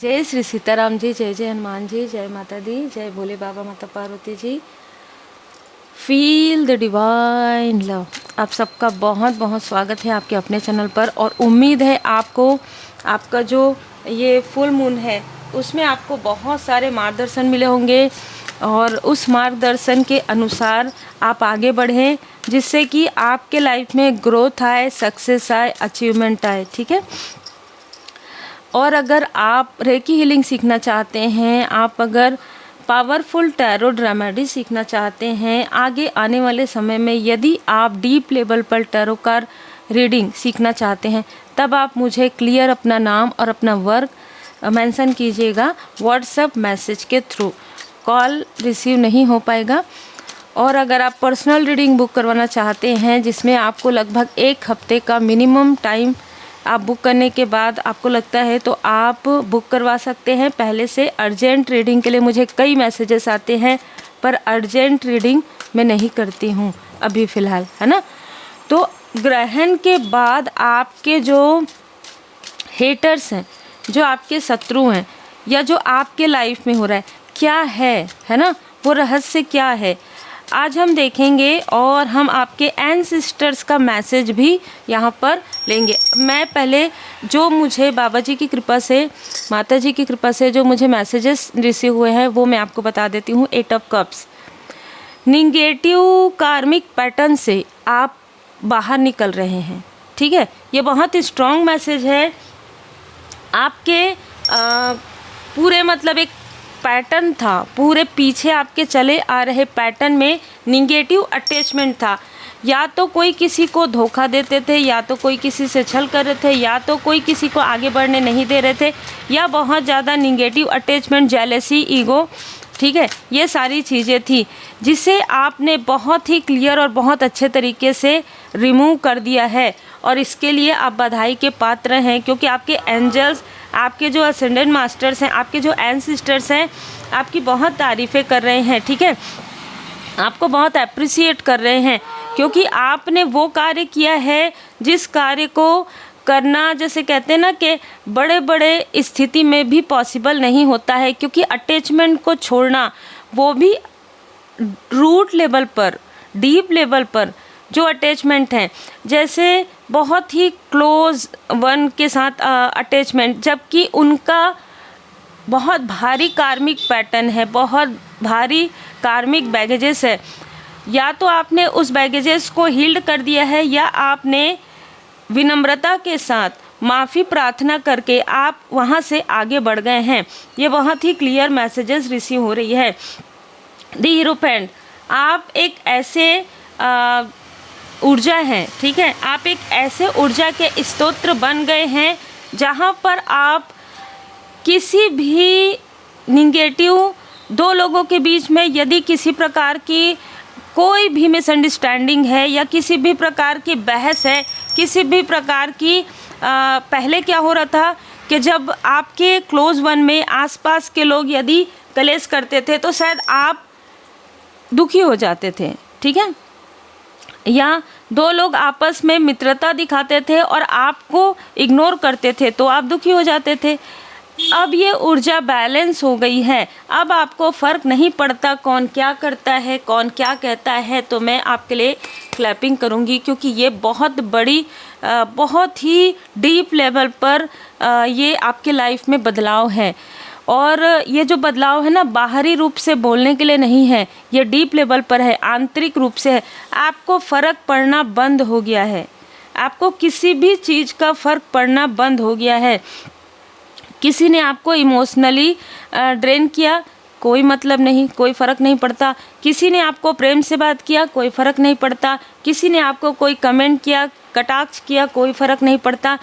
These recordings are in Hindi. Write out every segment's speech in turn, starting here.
जय श्री सीताराम जी, जय जय हनुमान जी, जय माता दी, जय Bhole Baba Mata Parvati ji. Feel the divine love. आप सबका बहुत बहुत स्वागत है आपके अपने चैनल पर। और उम्मीद है आपको आपका जो ये फुल मून है उसमें आपको बहुत सारे मार्गदर्शन मिले होंगे और उस मार्गदर्शन के अनुसार आप आगे बढ़ें, जिससे कि आपके लाइफ में ग्रोथ आए, सक्सेस आए, अचीवमेंट आए। ठीक है। और अगर आप रेकी हीलिंग सीखना चाहते हैं, आप अगर पावरफुल टैरो रेमेडी सीखना चाहते हैं, आगे आने वाले समय में यदि आप डीप लेवल पर टैरो कार्ड रीडिंग सीखना चाहते हैं, तब आप मुझे क्लियर अपना नाम और अपना वर्क मेंशन कीजिएगा व्हाट्सएप मैसेज के थ्रू। कॉल रिसीव नहीं हो पाएगा। और अगर आप पर्सनल रीडिंग बुक करवाना चाहते हैं, जिसमें आपको लगभग 1 हफ्ते का मिनिमम टाइम आप बुक करने के बाद आपको लगता है तो आप बुक करवा सकते हैं पहले से। अर्जेंट रीडिंग के लिए मुझे कई मैसेजेस आते हैं, पर अर्जेंट रीडिंग मैं नहीं करती हूँ अभी फ़िलहाल, है ना। तो ग्रहण के बाद आपके जो हेटर्स हैं, जो आपके शत्रु हैं, या जो आपके लाइफ में हो रहा है क्या है ना, वो रहस्य क्या है, आज हम देखेंगे। और हम आपके एंसेस्टर्स का मैसेज भी यहाँ पर लेंगे। मैं पहले जो मुझे बाबा जी की कृपा से, माता जी की कृपा से जो मुझे मैसेजेस रिसीव हुए हैं वो मैं आपको बता देती हूँ। 8 ऑफ कप्स, निगेटिव कार्मिक पैटर्न से आप बाहर निकल रहे हैं। ठीक है, ये बहुत स्ट्रॉन्ग मैसेज है। आपके पूरे मतलब एक पैटर्न था, पूरे पीछे आपके चले आ रहे पैटर्न में निगेटिव अटैचमेंट था। या तो कोई किसी को धोखा देते थे, या तो कोई किसी से छल कर रहे थे, या तो कोई किसी को आगे बढ़ने नहीं दे रहे थे, या बहुत ज़्यादा निगेटिव अटैचमेंट, जेलेसी, ईगो, ठीक है, ये सारी चीज़ें थी जिसे आपने बहुत ही क्लियर और बहुत अच्छे तरीके से रिमूव कर दिया है। और इसके लिए आप बधाई के पात्र हैं, क्योंकि आपके एंजल्स, आपके जो असेंडेंट मास्टर्स हैं, आपके जो एंसेस्टर्स हैं, आपकी बहुत तारीफ़ें कर रहे हैं। ठीक है, आपको बहुत अप्रिसिएट कर रहे हैं, क्योंकि आपने वो कार्य किया है जिस कार्य को करना, जैसे कहते हैं ना कि बड़े बड़े स्थिति में भी पॉसिबल नहीं होता है, क्योंकि अटैचमेंट को छोड़ना, वो भी रूट लेवल पर, डीप लेवल पर जो अटैचमेंट हैं, जैसे बहुत ही क्लोज वन के साथ अटैचमेंट, जबकि उनका बहुत भारी कार्मिक पैटर्न है, बहुत भारी कार्मिक बैगेजेस है। या तो आपने उस बैगेजेस को हील्ड कर दिया है, या आपने विनम्रता के साथ माफ़ी प्रार्थना करके आप वहाँ से आगे बढ़ गए हैं। ये बहुत ही क्लियर मैसेजेस रिसीव हो रही है। द हीरोपेंट, आप एक ऐसे ऊर्जा हैं, ठीक है, आप एक ऐसे ऊर्जा के स्तोत्र बन गए हैं जहाँ पर आप किसी भी निगेटिव दो लोगों के बीच में यदि किसी प्रकार की कोई भी मिसअंडरस्टैंडिंग है, या किसी भी प्रकार की बहस है, किसी भी प्रकार की पहले क्या हो रहा था कि जब आपके क्लोज वन में आसपास के लोग यदि कलेश करते थे तो शायद आप दुखी हो जाते थे। ठीक है, या दो लोग आपस में मित्रता दिखाते थे और आपको इग्नोर करते थे तो आप दुखी हो जाते थे। अब ये ऊर्जा बैलेंस हो गई है। अब आपको फ़र्क नहीं पड़ता कौन क्या करता है, कौन क्या कहता है। तो मैं आपके लिए क्लैपिंग करूँगी, क्योंकि ये बहुत बड़ी, बहुत ही डीप लेवल पर ये आपके लाइफ में बदलाव है। और ये जो बदलाव है ना, बाहरी रूप से बोलने के लिए नहीं है, ये डीप लेवल पर है, आंतरिक रूप से है। आपको फ़र्क पड़ना बंद हो गया है, आपको किसी भी चीज़ का फ़र्क पड़ना बंद हो गया है। किसी ने आपको इमोशनली ड्रेन किया, कोई मतलब नहीं, कोई फ़र्क नहीं पड़ता। किसी ने आपको प्रेम से बात किया, कोई फ़र्क नहीं पड़ता। किसी ने आपको कोई कमेंट किया, कटाक्ष किया, कोई फ़र्क नहीं पड़ता।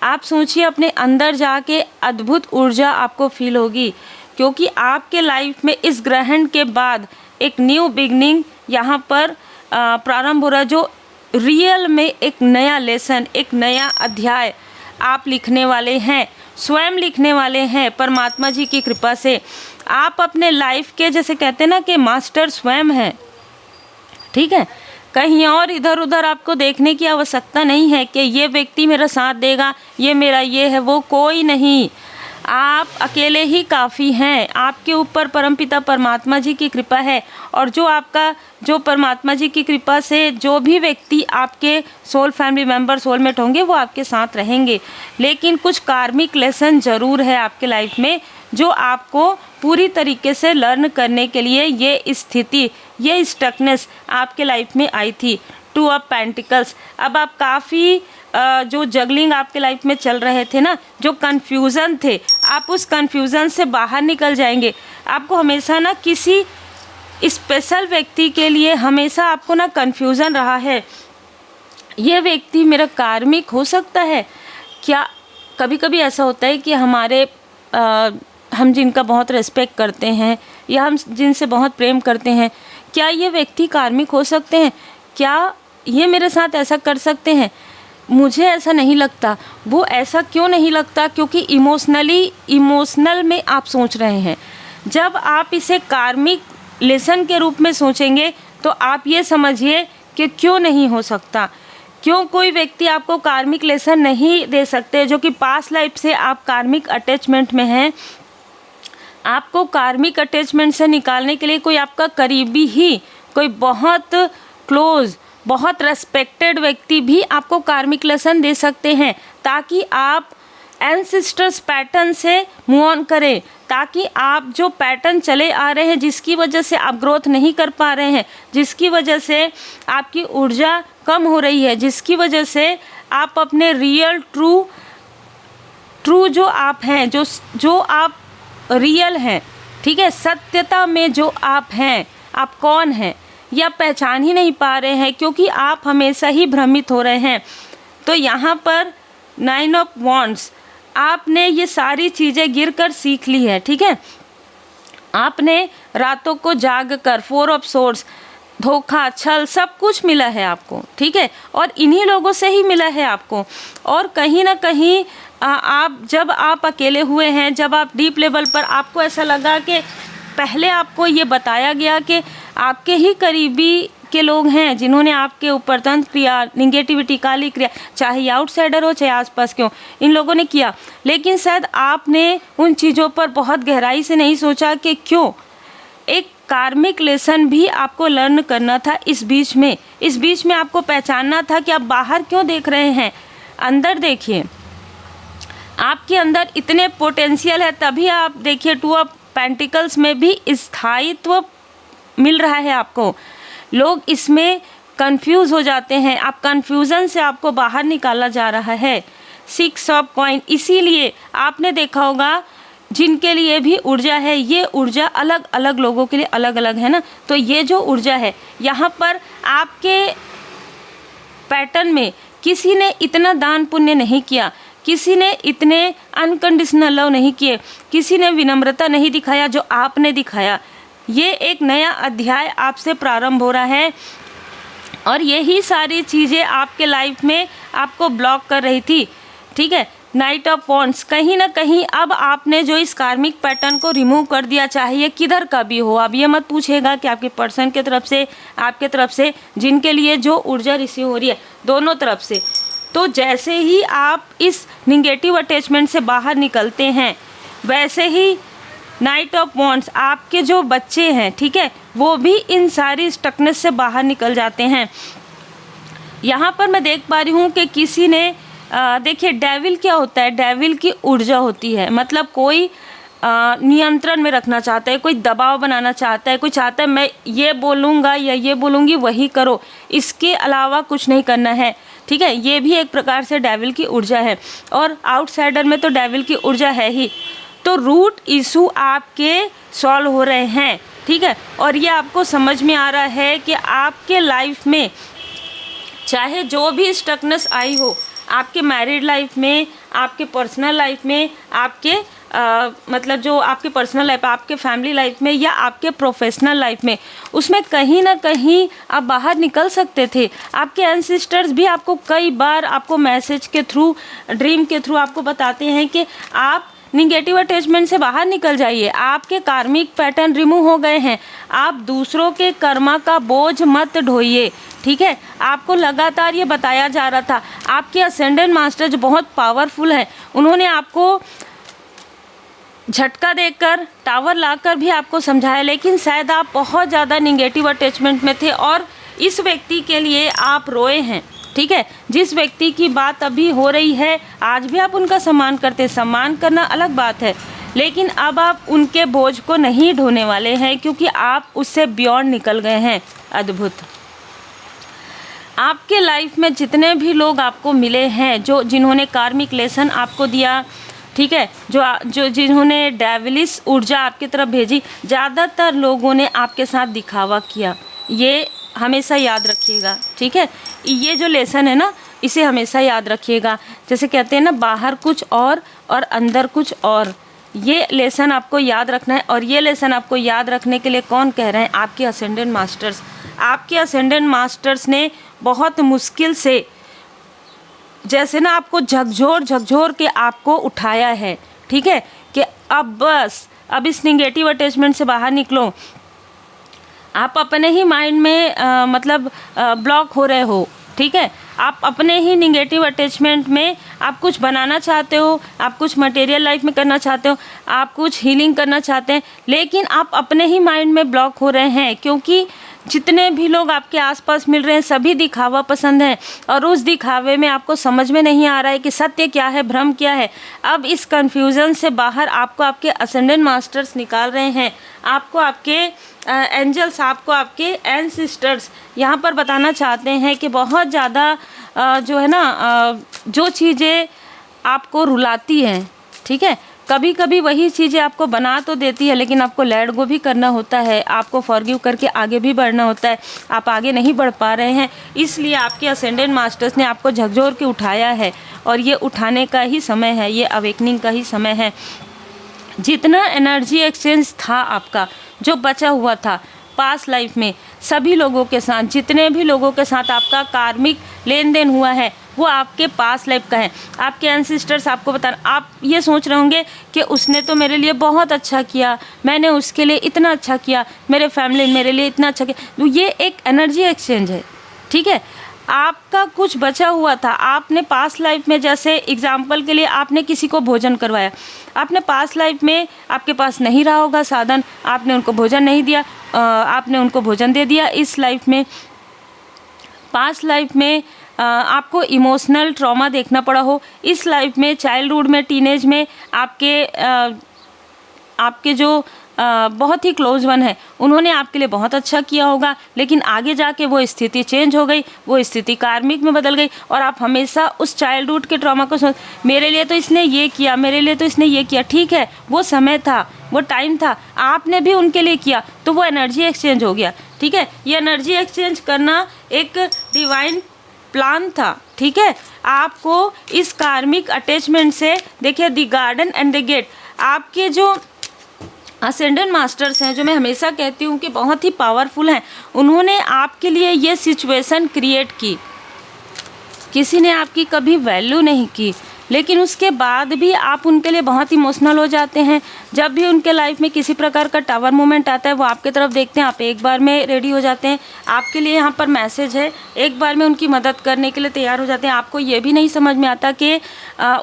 आप सोचिए, अपने अंदर जाके अद्भुत ऊर्जा आपको फील होगी, क्योंकि आपके लाइफ में इस ग्रहण के बाद एक न्यू बिगनिंग यहाँ पर प्रारंभ हो रहा है, जो रियल में एक नया लेसन, एक नया अध्याय आप लिखने वाले हैं, स्वयं लिखने वाले हैं। परमात्मा जी की कृपा से आप अपने लाइफ के, जैसे कहते हैं ना कि मास्टर स्वयं हैं। ठीक है, कहीं और इधर उधर आपको देखने की आवश्यकता नहीं है कि ये व्यक्ति मेरा साथ देगा, ये मेरा ये है, वो कोई नहीं। आप अकेले ही काफ़ी हैं। आपके ऊपर परमपिता परमात्मा जी की कृपा है, और जो परमात्मा जी की कृपा से जो भी व्यक्ति आपके सोल फैमिली मेंबर, सोलमेट होंगे, वो आपके साथ रहेंगे। लेकिन कुछ कार्मिक लेसन ज़रूर है आपके लाइफ में, जो आपको पूरी तरीके से लर्न करने के लिए ये स्थिति, ये स्टकनेस आपके लाइफ में आई थी। 2 ऑफ पेंटिकल्स। अब आप काफ़ी जो जगलिंग आपके लाइफ में चल रहे थे ना, जो कन्फ्यूज़न थे, आप उस कन्फ्यूज़न से बाहर निकल जाएंगे। आपको हमेशा ना किसी स्पेशल व्यक्ति के लिए हमेशा आपको ना कन्फ्यूज़न रहा है, ये व्यक्ति मेरा कार्मिक हो सकता है क्या। कभी कभी ऐसा होता है कि हम जिनका बहुत रिस्पेक्ट करते हैं या हम जिनसे बहुत प्रेम करते हैं, क्या ये व्यक्ति कार्मिक हो सकते हैं, क्या ये मेरे साथ ऐसा कर सकते हैं। मुझे ऐसा नहीं लगता। वो ऐसा क्यों नहीं लगता? क्योंकि इमोशनल में आप सोच रहे हैं। जब आप इसे कार्मिक लेसन के रूप में सोचेंगे तो आप ये समझिए कि क्यों नहीं हो सकता, क्यों कोई व्यक्ति आपको कार्मिक लेसन नहीं दे सकते, जो कि पास्ट लाइफ से आप कार्मिक अटैचमेंट में हैं। आपको कार्मिक अटैचमेंट से निकालने के लिए कोई आपका करीबी ही, कोई बहुत क्लोज, बहुत रेस्पेक्टेड व्यक्ति भी आपको कार्मिक लेसन दे सकते हैं, ताकि आप एंसेस्टर्स पैटर्न से मूव ऑन करें, ताकि आप जो पैटर्न चले आ रहे हैं, जिसकी वजह से आप ग्रोथ नहीं कर पा रहे हैं, जिसकी वजह से आपकी ऊर्जा कम हो रही है, जिसकी वजह से आप अपने रियल ट्रू जो आप हैं, जो आप रियल हैं, ठीक है, सत्यता में जो आप हैं, आप कौन हैं, या पहचान ही नहीं पा रहे हैं, क्योंकि आप हमेशा ही भ्रमित हो रहे हैं। तो यहाँ पर 9 ऑफ वॉन्ड्स, आपने ये सारी चीज़ें गिर कर सीख ली है, ठीक है। आपने रातों को जाग कर 4 ऑफ सोर्ड्स, धोखा, छल, सब कुछ मिला है आपको, ठीक है, और इन्हीं लोगों से ही मिला है आपको। और कहीं ना कहीं जब आप अकेले हुए हैं, जब आप डीप लेवल पर आपको ऐसा लगा कि पहले आपको ये बताया गया कि आपके ही करीबी के लोग हैं जिन्होंने आपके ऊपर तंत्र क्रिया, निगेटिविटी, काली क्रिया, चाहे आउटसाइडर हो चाहे आसपास के हो, इन लोगों ने किया। लेकिन शायद आपने उन चीज़ों पर बहुत गहराई से नहीं सोचा कि क्यों। एक कार्मिक लेसन भी आपको लर्न करना था इस बीच में आपको पहचानना था कि आप बाहर क्यों देख रहे हैं, अंदर देखिए। आपके अंदर इतने पोटेंशियल है, तभी आप देखिए 2 ऑफ पेंटिकल्स में भी स्थायित्व मिल रहा है आपको। लोग इसमें कंफ्यूज हो जाते हैं, आप कंफ्यूजन से आपको बाहर निकाला जा रहा है। 6 ऑफ कॉइन, इसीलिए आपने देखा होगा जिनके लिए भी ऊर्जा है, ये ऊर्जा अलग अलग लोगों के लिए अलग अलग है ना। तो ये जो ऊर्जा है, यहाँ पर आपके पैटर्न में किसी ने इतना दान पुण्य नहीं किया, किसी ने इतने अनकंडीशनल लव नहीं किए, किसी ने विनम्रता नहीं दिखाया जो आपने दिखाया। ये एक नया अध्याय आपसे प्रारंभ हो रहा है, और यही सारी चीज़ें आपके लाइफ में आपको ब्लॉक कर रही थी, ठीक है। नाइट ऑफ वॉन्ड्स, कहीं ना कहीं अब आपने जो इस कार्मिक पैटर्न को रिमूव कर दिया, चाहे ये किधर का भी हो। अब ये मत पूछेगा कि आपके पर्सन की तरफ से, आपके तरफ से, जिनके लिए जो ऊर्जा रिसीव हो रही है, दोनों तरफ से। तो जैसे ही आप इस निगेटिव अटैचमेंट से बाहर निकलते हैं, वैसे ही नाइट ऑफ वॉन्ड्स, आपके जो बच्चे हैं, ठीक है, वो भी इन सारी स्टकनेस से बाहर निकल जाते हैं। यहाँ पर मैं देख पा रही हूँ कि किसी ने देखिए, डेविल क्या होता है? डेविल की ऊर्जा होती है, मतलब कोई नियंत्रण में रखना चाहता है, कोई दबाव बनाना चाहता है, कोई चाहता है मैं ये बोलूँगा या ये बोलूँगी वही करो, इसके अलावा कुछ नहीं करना है, ठीक है। ये भी एक प्रकार से डेविल की ऊर्जा है, और आउटसाइडर में तो डेविल की ऊर्जा है ही। तो रूट इशू आपके सॉल्व हो रहे हैं, ठीक है, और ये आपको समझ में आ रहा है कि आपके लाइफ में चाहे जो भी स्टकनेस आई हो, आपके मैरिड लाइफ में, आपके पर्सनल लाइफ में, आपके मतलब जो आपके पर्सनल लाइफ, आपके फैमिली लाइफ में, या आपके प्रोफेशनल लाइफ में, उसमें कहीं ना कहीं आप बाहर निकल सकते थे। आपके एंसेस्टर्स भी आपको कई बार आपको मैसेज के थ्रू, ड्रीम के थ्रू आपको बताते हैं कि आप निगेटिव अटैचमेंट से बाहर निकल जाइए, आपके कार्मिक पैटर्न रिमूव हो गए हैं, आप दूसरों के कर्मा का बोझ मत ढोइए, ठीक है। आपको लगातार ये बताया जा रहा था। आपके असेंडेंट मास्टर जो बहुत पावरफुल है, उन्होंने आपको झटका देकर, टावर लाकर भी आपको समझाया, लेकिन शायद आप बहुत ज़्यादा निगेटिव अटैचमेंट में थे और इस व्यक्ति के लिए आप रोए हैं। ठीक है, जिस व्यक्ति की बात अभी हो रही है आज भी आप उनका सम्मान करते हैं, सम्मान करना अलग बात है, लेकिन अब आप उनके बोझ को नहीं ढोने वाले हैं क्योंकि आप उससे बियॉन्ड निकल गए हैं। अद्भुत। आपके लाइफ में जितने भी लोग आपको मिले हैं, जो जिन्होंने कार्मिक लेसन आपको दिया, ठीक है, जो जिन्होंने डेविलिश ऊर्जा आपकी तरफ भेजी, ज़्यादातर लोगों ने आपके साथ दिखावा किया। ये हमेशा याद रखिएगा। ठीक है, ये जो लेसन है ना, इसे हमेशा याद रखिएगा। जैसे कहते हैं ना, बाहर कुछ और अंदर कुछ और, ये लेसन आपको याद रखना है। और ये लेसन आपको याद रखने के लिए कौन कह रहे हैं? आपके असेंडेंट मास्टर्स। आपके असेंडेंट मास्टर्स ने बहुत मुश्किल से, जैसे ना आपको झकझोर के आपको उठाया है। ठीक है, कि अब बस अब इस निगेटिव अटैचमेंट से बाहर निकलो। आप अपने ही माइंड में ब्लॉक हो रहे हो। ठीक है, आप अपने ही निगेटिव अटैचमेंट में आप कुछ बनाना चाहते हो, आप कुछ मटेरियल लाइफ में करना चाहते हो, आप कुछ हीलिंग करना चाहते हैं, लेकिन आप अपने ही माइंड में ब्लॉक हो रहे हैं क्योंकि जितने भी लोग आपके आसपास मिल रहे हैं सभी दिखावा पसंद हैं और उस दिखावे में आपको समझ में नहीं आ रहा है कि सत्य क्या है, भ्रम क्या है। अब इस कन्फ्यूज़न से बाहर आपको आपके असेंडेंट मास्टर्स निकाल रहे हैं। आपको आपके एंजल्स, आपको आपके एंसेस्टर्स यहाँ पर बताना चाहते हैं कि बहुत ज़्यादा जो है ना, जो चीज़ें आपको रुलाती हैं, ठीक है, कभी कभी वही चीज़ें आपको बना तो देती है, लेकिन आपको लेट गो भी करना होता है, आपको फॉरगिव करके आगे भी बढ़ना होता है। आप आगे नहीं बढ़ पा रहे हैं, इसलिए आपके असेंडेंट मास्टर्स ने आपको झकझोर के उठाया है और ये उठाने का ही समय है, ये अवेकनिंग का ही समय है। जितना एनर्जी एक्सचेंज था आपका, जो बचा हुआ था पास्ट लाइफ में, सभी लोगों के साथ, जितने भी लोगों के साथ आपका कार्मिक लेन देन हुआ है वो आपके पास्ट लाइफ का है। आपके एंसेस्टर्स आपको बता, आप ये सोच रहे होंगे कि उसने तो मेरे लिए बहुत अच्छा किया, मैंने उसके लिए इतना अच्छा किया, मेरे फैमिली ने मेरे लिए इतना अच्छा किया। तो ये एक एनर्जी एक्सचेंज है। ठीक है, आपका कुछ बचा हुआ था, आपने पास्ट लाइफ में, जैसे एग्जाम्पल के लिए आपने किसी को भोजन करवाया, आपने पास्ट लाइफ में, आपके पास नहीं रहा होगा साधन, आपने उनको भोजन नहीं दिया, आपने उनको भोजन दे दिया। इस लाइफ में, पास्ट लाइफ में आपको इमोशनल ट्रॉमा देखना पड़ा हो, इस लाइफ में चाइल्डहुड में, टीनेज में आपके जो बहुत ही क्लोज वन है उन्होंने आपके लिए बहुत अच्छा किया होगा, लेकिन आगे जाके वो स्थिति चेंज हो गई, वो स्थिति कार्मिक में बदल गई और आप हमेशा उस चाइल्डहुड के ट्रॉमा को सोच, मेरे लिए तो इसने ये किया, मेरे लिए तो इसने ये किया। ठीक है, वो समय था, वो टाइम था, आपने भी उनके लिए किया, तो वो एनर्जी एक्सचेंज हो गया। ठीक है, ये एनर्जी एक्सचेंज करना एक डिवाइन प्लान था। ठीक है, आपको इस कार्मिक अटैचमेंट से, देखिए, the garden and the gate, आपके जो असेंडेंट मास्टर्स हैं, जो मैं हमेशा कहती हूँ कि बहुत ही पावरफुल हैं, उन्होंने आपके लिए ये सिचुएशन क्रिएट की। किसी ने आपकी कभी वैल्यू नहीं की, लेकिन उसके बाद भी आप उनके लिए बहुत इमोशनल हो जाते हैं। जब भी उनके लाइफ में किसी प्रकार का टावर मोमेंट आता है, वो आपके तरफ देखते हैं, आप एक बार में रेडी हो जाते हैं, आपके लिए यहाँ पर मैसेज है, एक बार में उनकी मदद करने के लिए तैयार हो जाते हैं। आपको ये भी नहीं समझ में आता कि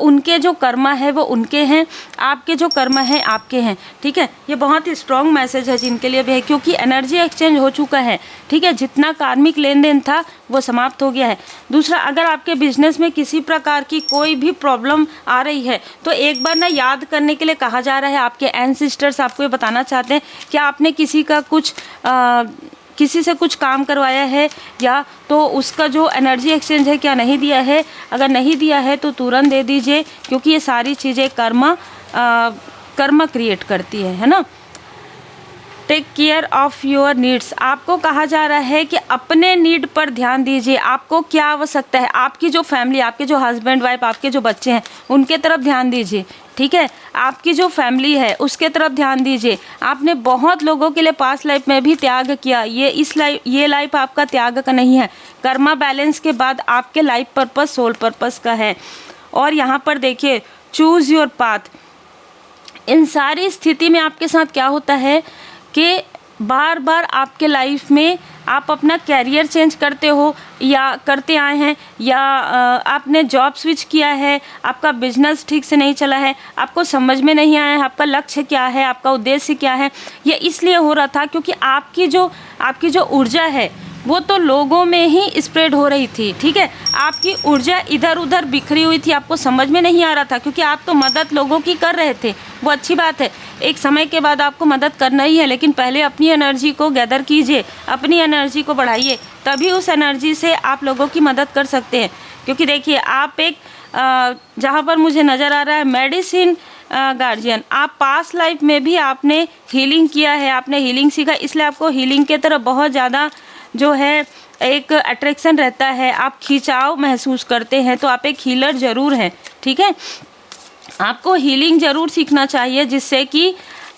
उनके जो कर्मा है वो उनके हैं, आपके जो कर्मा है आपके हैं। ठीक है, ये बहुत ही स्ट्रॉन्ग मैसेज है जिनके लिए भी है, क्योंकि एनर्जी एक्सचेंज हो चुका है। ठीक है, जितना कार्मिक लेन देन था वो समाप्त हो गया है। दूसरा, अगर आपके बिजनेस में किसी प्रकार की कोई भी प्रॉब्लम आ रही है तो एक बार ना याद करने के लिए कहा जा रहा है। आपके एंसेस्टर्स आपको ये बताना चाहते हैं कि आपने किसी से कुछ काम करवाया है या तो उसका जो एनर्जी एक्सचेंज है क्या नहीं दिया है। अगर नहीं दिया है तो तुरंत दे दीजिए, क्योंकि ये सारी चीज़ें कर्मा क्रिएट करती है ना। Take care of your needs, आपको कहा जा रहा है कि अपने नीड पर ध्यान दीजिए। आपको क्या आवश्यकता है, आपकी जो फैमिली, आपके जो हस्बैंड वाइफ, आपके जो बच्चे हैं उनके तरफ ध्यान दीजिए। ठीक है, आपकी जो फैमिली है उसके तरफ ध्यान दीजिए। आपने बहुत लोगों के लिए पास्ट लाइफ में भी त्याग किया, ये लाइफ आपका त्याग का नहीं है। कर्मा बैलेंस के बाद आपके लाइफ पर्पस सोल पर्पस का है। और यहाँ पर देखिए, चूज़ योर पाथ। इन सारी स्थिति में आपके साथ क्या होता है कि बार बार आपके लाइफ में आप अपना कैरियर चेंज करते हो या करते आए हैं, या आपने जॉब स्विच किया है, आपका बिजनेस ठीक से नहीं चला है, आपको समझ में नहीं आया है आपका लक्ष्य क्या है, आपका उद्देश्य क्या है। ये इसलिए हो रहा था क्योंकि आपकी जो ऊर्जा है वो तो लोगों में ही स्प्रेड हो रही थी, ठीक है। आपकी ऊर्जा इधर उधर बिखरी हुई थी, आपको समझ में नहीं आ रहा था, क्योंकि आप तो मदद लोगों की कर रहे थे, वो अच्छी बात है, एक समय के बाद आपको मदद करना ही है, लेकिन पहले अपनी एनर्जी को गैदर कीजिए, अपनी एनर्जी को बढ़ाइए, तभी उस एनर्जी से आप लोगों की मदद कर सकते हैं। क्योंकि देखिए आप एक जहाँ पर मुझे नज़र आ रहा है मेडिसिन गार्जियन, आप पास्ट लाइफ में भी आपने हीलिंग किया है, आपने हीलिंग सीखा, इसलिए आपको हीलिंग के तरफ बहुत ज़्यादा जो है एक अट्रैक्शन रहता है, आप खिंचाव महसूस करते हैं, तो आप एक हीलर ज़रूर हैं, ठीक है। आपको हीलिंग ज़रूर सीखना चाहिए, जिससे कि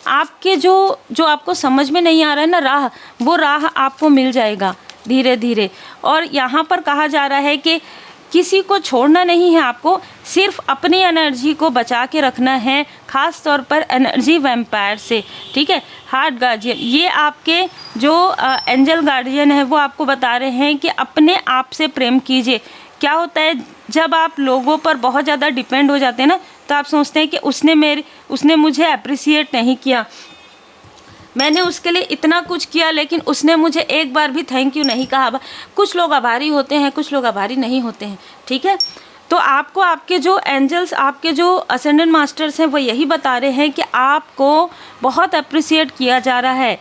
आपके जो आपको समझ में नहीं आ रहा है ना राह, वो राह आपको मिल जाएगा धीरे धीरे। और यहाँ पर कहा जा रहा है कि किसी को छोड़ना नहीं है, आपको सिर्फ अपनी एनर्जी को बचा के रखना है, ख़ास तौर पर एनर्जी वैम्पायर से, ठीक है। हार्ट गार्जियन, ये आपके जो एंजल गार्जियन है वो आपको बता रहे हैं कि अपने आप से प्रेम कीजिए। क्या होता है जब आप लोगों पर बहुत ज़्यादा डिपेंड हो जाते हैं ना, तो आप सोचते हैं कि उसने मुझे अप्रिसिएट नहीं किया, मैंने उसके लिए इतना कुछ किया लेकिन उसने मुझे एक बार भी थैंक यू नहीं कहा। कुछ लोग आभारी होते हैं, कुछ लोग आभारी नहीं होते हैं, ठीक है। तो आपको आपके जो एंजल्स, आपके जो असेंडेंट मास्टर्स हैं वो यही बता रहे हैं कि आपको बहुत अप्रिसिएट किया जा रहा है,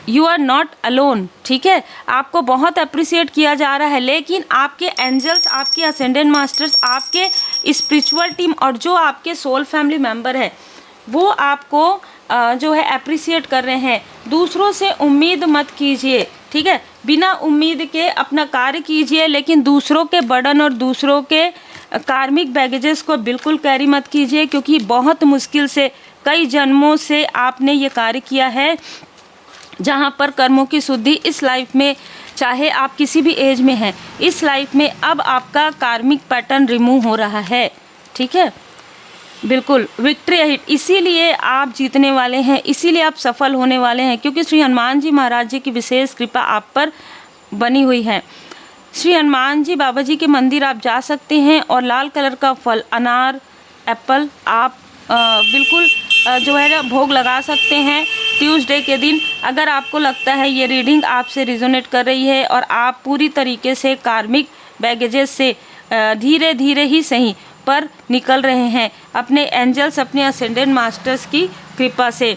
यू आर नॉट अलोन, ठीक है। आपको बहुत अप्रिसिएट किया जा रहा है, लेकिन आपके एंजल्स, आपके असेंडेंट मास्टर्स, आपके स्पिरिचुअल टीम और जो आपके सोल फैमिली मेम्बर है वो आपको जो है अप्रिसिएट कर रहे हैं। दूसरों से उम्मीद मत कीजिए, ठीक है, बिना उम्मीद के अपना कार्य कीजिए, लेकिन दूसरों के बर्डन और दूसरों के कार्मिक बैगेजेस को बिल्कुल कैरी मत कीजिए, क्योंकि बहुत मुश्किल से कई जन्मों से आपने ये कार्य किया है, जहाँ पर कर्मों की शुद्धि इस लाइफ में, चाहे आप किसी भी एज में हैं, इस लाइफ में अब आपका कार्मिक पैटर्न रिमूव हो रहा है, ठीक है। बिल्कुल विक्ट्री हिट, इसीलिए आप जीतने वाले हैं, इसीलिए आप सफल होने वाले हैं, क्योंकि श्री हनुमान जी महाराज जी की विशेष कृपा आप पर बनी हुई है। श्री हनुमान जी बाबा जी के मंदिर आप जा सकते हैं और लाल कलर का फल, अनार, एप्पल आप बिल्कुल जो है ना भोग लगा सकते हैं ट्यूसडे के दिन। अगर आपको लगता है ये रीडिंग आपसे रिजोनेट कर रही है और आप पूरी तरीके से कार्मिक बैगेजेस से धीरे धीरे ही सही पर निकल रहे हैं अपने एंजल्स, अपने असेंडेंट मास्टर्स की कृपा से।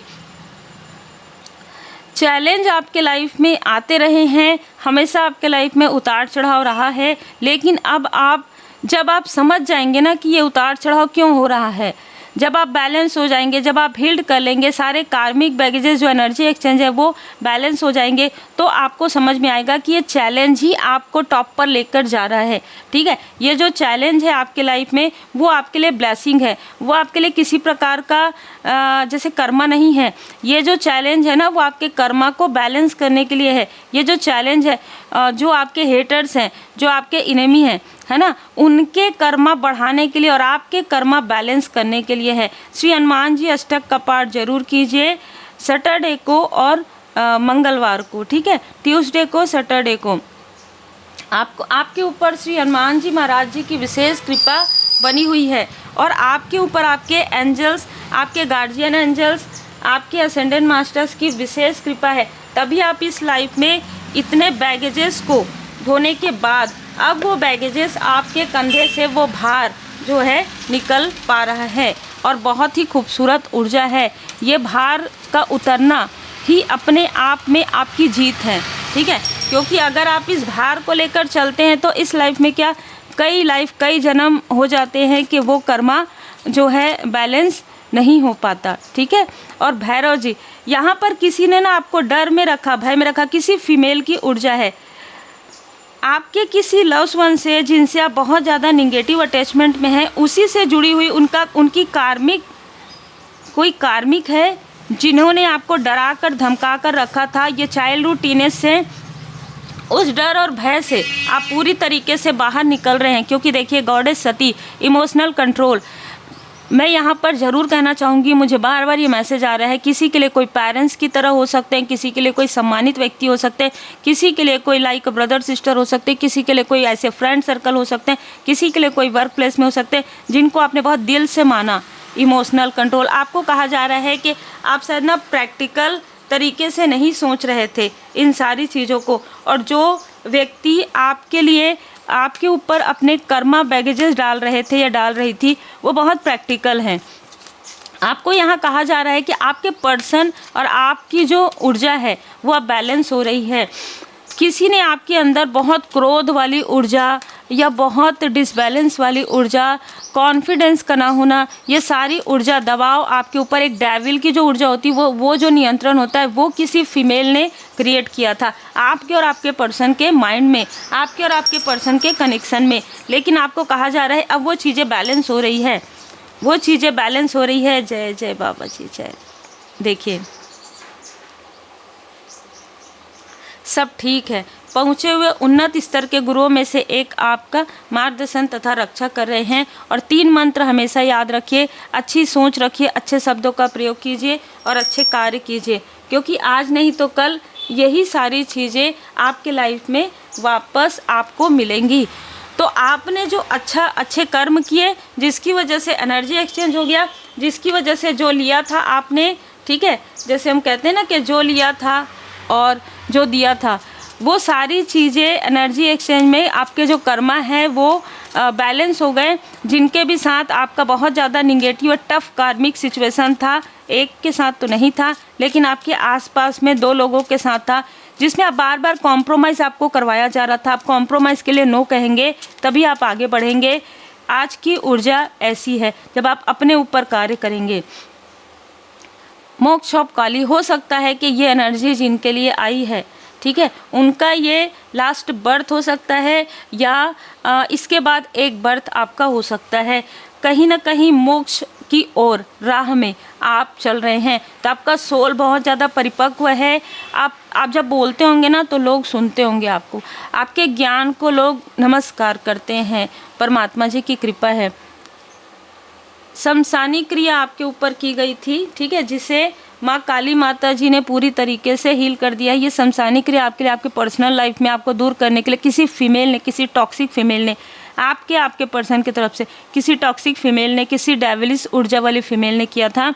चैलेंज आपके लाइफ में आते रहे हैं, हमेशा आपके लाइफ में उतार चढ़ाव रहा है, लेकिन अब जब आप समझ जाएंगे ना कि ये उतार चढ़ाव क्यों हो रहा है, जब आप बैलेंस हो जाएंगे, जब आप हील्ड कर लेंगे, सारे कार्मिक बैगेजेस जो एनर्जी एक्सचेंज है वो बैलेंस हो जाएंगे, तो आपको समझ में आएगा कि ये चैलेंज ही आपको टॉप पर लेकर जा रहा है, ठीक है। ये जो चैलेंज है आपके लाइफ में वो आपके लिए ब्लेसिंग है, वो आपके लिए किसी प्रकार का जैसे कर्मा नहीं है। ये जो चैलेंज है ना वो आपके कर्मा को बैलेंस करने के लिए है। ये जो चैलेंज है जो आपके हेटर्स हैं, जो आपके इनेमी हैं, है ना, उनके कर्मा बढ़ाने के लिए और आपके कर्मा बैलेंस करने के लिए है। श्री हनुमान जी अष्टक का पाठ जरूर कीजिए सैटरडे को और मंगलवार को, ठीक है, ट्यूसडे को, सैटरडे को। आपके ऊपर श्री हनुमान जी महाराज जी की विशेष कृपा बनी हुई है और आपके ऊपर आपके एंजल्स, आपके गार्जियन एंजल्स, आपके असेंडेंट मास्टर्स की विशेष कृपा है, तभी आप इस लाइफ में इतने बैगेजेस को ढोने के बाद अब वो बैगेजेस आपके कंधे से वो भार जो है निकल पा रहा है और बहुत ही खूबसूरत ऊर्जा है। ये भार का उतरना ही अपने आप में आपकी जीत है, ठीक है, क्योंकि अगर आप इस भार को लेकर चलते हैं तो इस लाइफ में क्या कई जन्म हो जाते हैं कि वो कर्मा जो है बैलेंस नहीं हो पाता, ठीक है। और भैरव जी यहाँ पर किसी ने ना आपको डर में रखा, भय में रखा, किसी फीमेल की ऊर्जा है, आपके किसी लव्स वन से जिनसे आप बहुत ज़्यादा निगेटिव अटैचमेंट में हैं, उसी से जुड़ी हुई उनकी कोई कार्मिक है जिन्होंने आपको डरा कर धमका कर रखा था। ये चाइल्डहुड टीनेज से, उस डर और भय से आप पूरी तरीके से बाहर निकल रहे हैं, क्योंकि देखिए गॉडेस सती, इमोशनल कंट्रोल, मैं यहाँ पर ज़रूर कहना चाहूँगी, मुझे बार बार ये मैसेज आ रहा है, किसी के लिए कोई पेरेंट्स की तरह हो सकते हैं, किसी के लिए कोई सम्मानित व्यक्ति हो सकते हैं, किसी के लिए कोई लाइक ब्रदर सिस्टर हो सकते हैं, किसी के लिए कोई ऐसे फ्रेंड सर्कल हो सकते हैं, किसी के लिए कोई वर्क प्लेस में हो सकते हैं, जिनको आपने बहुत दिल से माना। इमोशनल कंट्रोल आपको कहा जा रहा है कि आप शायद ना प्रैक्टिकल तरीके से नहीं सोच रहे थे इन सारी चीज़ों को, और जो व्यक्ति आपके लिए आपके ऊपर अपने कर्मा बैगेजेस डाल रहे थे या डाल रही थी, वो बहुत प्रैक्टिकल हैं। आपको यहाँ कहा जा रहा है कि आपके पर्सन और आपकी जो ऊर्जा है वो अब बैलेंस हो रही है। किसी ने आपके अंदर बहुत क्रोध वाली ऊर्जा या बहुत डिसबैलेंस वाली ऊर्जा, कॉन्फिडेंस का ना होना, ये सारी ऊर्जा दबाव आपके ऊपर, एक डेविल की जो ऊर्जा होती है वो जो नियंत्रण होता है वो किसी फीमेल ने क्रिएट किया था आपके और आपके पर्सन के माइंड में, आपके और आपके पर्सन के कनेक्शन में। लेकिन आपको कहा जा रहा है अब वो चीज़ें बैलेंस हो रही है, वो चीज़ें बैलेंस हो रही है। जय जय बाबा जी जय। देखिए सब ठीक है। पहुँचे हुए उन्नत स्तर के गुरुओं में से एक आपका मार्गदर्शन तथा रक्षा कर रहे हैं। और 3 मंत्र हमेशा याद रखिए, अच्छी सोच रखिए, अच्छे शब्दों का प्रयोग कीजिए और अच्छे कार्य कीजिए, क्योंकि आज नहीं तो कल यही सारी चीज़ें आपके लाइफ में वापस आपको मिलेंगी। तो आपने जो अच्छे कर्म किए, जिसकी वजह से एनर्जी एक्सचेंज हो गया, जिसकी वजह से जो लिया था आपने, ठीक है, जैसे हम कहते हैं ना कि जो लिया था और जो दिया था, वो सारी चीज़ें एनर्जी एक्सचेंज में आपके जो कर्मा है वो बैलेंस हो गए। जिनके भी साथ आपका बहुत ज़्यादा निगेटिव और टफ कार्मिक सिचुएशन था, एक के साथ तो नहीं था, लेकिन आपके आसपास में 2 लोगों के साथ था, जिसमें आप बार बार कॉम्प्रोमाइज़ आपको करवाया जा रहा था। आप कॉम्प्रोमाइज़ के लिए नो कहेंगे तभी आप आगे बढ़ेंगे। आज की ऊर्जा ऐसी है जब आप अपने ऊपर कार्य करेंगे। मोक्ष ऑफ काली, हो सकता है कि ये एनर्जी जिनके लिए आई है, ठीक है, उनका ये लास्ट बर्थ हो सकता है या इसके बाद एक बर्थ आपका हो सकता है। कहीं ना कहीं मोक्ष की ओर राह में आप चल रहे हैं, तो आपका सोल बहुत ज़्यादा परिपक्व है। आप जब बोलते होंगे ना तो लोग सुनते होंगे आपको, आपके ज्ञान को लोग नमस्कार करते हैं। परमात्मा जी की कृपा है। शमशानी क्रिया आपके ऊपर की गई थी, ठीक है, जिसे माँ काली माता जी ने पूरी तरीके से हील कर दिया। ये शमशानी क्रिया आपके लिए, आपके पर्सनल लाइफ में आपको दूर करने के लिए किसी फीमेल ने, किसी टॉक्सिक फीमेल ने, आपके पर्सन की तरफ से किसी टॉक्सिक फीमेल ने, किसी डेविलिश ऊर्जा वाली फीमेल ने किया था,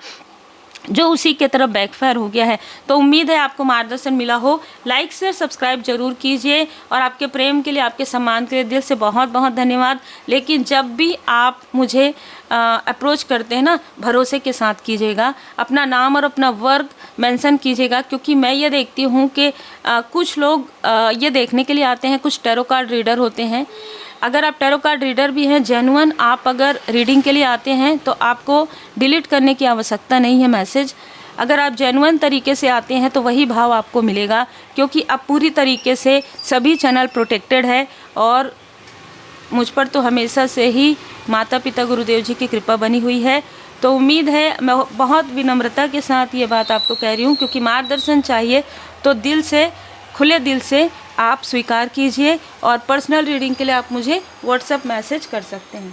जो उसी के तरफ बैकफायर हो गया है। तो उम्मीद है आपको मार्गदर्शन मिला हो। लाइक शेयर सब्सक्राइब जरूर कीजिए, और आपके प्रेम के लिए, आपके सम्मान के लिए दिल से बहुत बहुत धन्यवाद। लेकिन जब भी आप मुझे अप्रोच करते हैं ना, भरोसे के साथ कीजिएगा, अपना नाम और अपना वर्क मेंशन कीजिएगा, क्योंकि मैं ये देखती हूँ कि कुछ लोग ये देखने के लिए आते हैं, कुछ टैरो कार्ड रीडर होते हैं। अगर आप टैरो कार्ड रीडर भी हैं, जेन्युइन आप अगर रीडिंग के लिए आते हैं तो आपको डिलीट करने की आवश्यकता नहीं है मैसेज। अगर आप जेन्युइन तरीके से आते हैं तो वही भाव आपको मिलेगा, क्योंकि अब पूरी तरीके से सभी चैनल प्रोटेक्टेड है, और मुझ पर तो हमेशा से ही माता पिता गुरुदेव जी की कृपा बनी हुई है। तो उम्मीद है, मैं बहुत विनम्रता के साथ ये बात आपको कह रही हूँ, क्योंकि मार्गदर्शन चाहिए तो दिल से, खुले दिल से आप स्वीकार कीजिए। और पर्सनल रीडिंग के लिए आप मुझे व्हाट्सएप मैसेज कर सकते हैं।